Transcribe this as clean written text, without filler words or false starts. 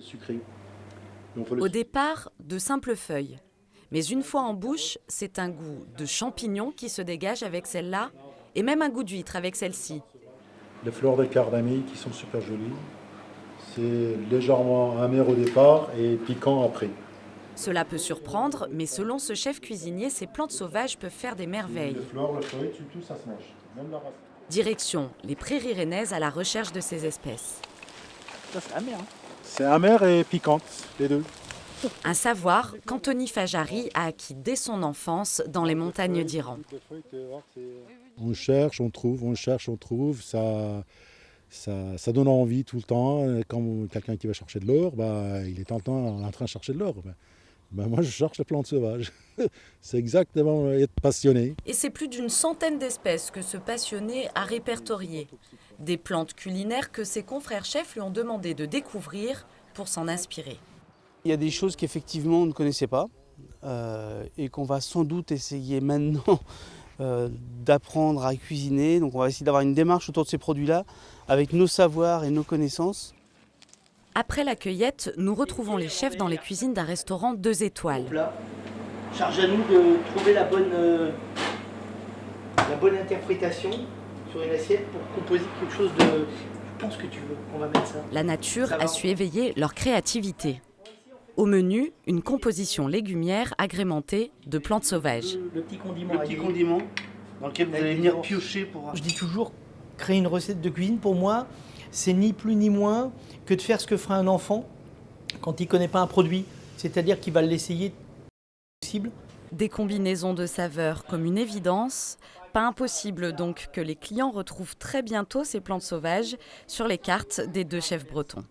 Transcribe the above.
Sucré. Au départ, de simples feuilles. Mais une fois en bouche, c'est un goût de champignons qui se dégage avec celle-là, et même un goût d'huître avec celle-ci. Les fleurs de cardamome qui sont super jolies. C'est légèrement amer au départ et piquant après. Cela peut surprendre, mais selon ce chef cuisinier, ces plantes sauvages peuvent faire des merveilles. Les fleurs, les feuilles, tout ça se mange. Même la racine. Direction les prairies rennaises à la recherche de ces espèces. Ça, c'est amer. Hein. C'est amer et piquante, les deux. Un savoir qu'Anthony Fajari a acquis dès son enfance dans les montagnes d'Iran. On cherche, on trouve, on cherche, on trouve. Ça donne envie tout le temps. Quand quelqu'un qui va chercher de l'or, il est tout le temps en train de chercher de l'or. Moi, je cherche les plantes sauvages. C'est exactement être passionné. Et c'est plus d'une centaine d'espèces que ce passionné a répertoriées. Des plantes culinaires que ses confrères chefs lui ont demandé de découvrir pour s'en inspirer. Il y a des choses qu'effectivement on ne connaissait pas et qu'on va sans doute essayer maintenant d'apprendre à cuisiner. Donc on va essayer d'avoir une démarche autour de ces produits-là avec nos savoirs et nos connaissances. Après la cueillette, nous retrouvons les chefs dans les cuisines d'un restaurant 2 étoiles. Charge à nous de trouver la bonne interprétation sur une assiette pour composer quelque chose de... Je pense que tu veux qu'on va mettre ça. La nature a su éveiller leur créativité. Au menu, une composition légumière agrémentée de plantes sauvages. Le petit condiment. Le petit condiment dans lequel vous allez venir piocher pour... Je dis toujours, créer une recette de cuisine, pour moi, c'est ni plus ni moins que de faire ce que fera un enfant quand il ne connaît pas un produit. C'est-à-dire qu'il va l'essayer possible. Des combinaisons de saveurs comme une évidence. Pas impossible donc que les clients retrouvent très bientôt ces plantes sauvages sur les cartes des 2 chefs bretons.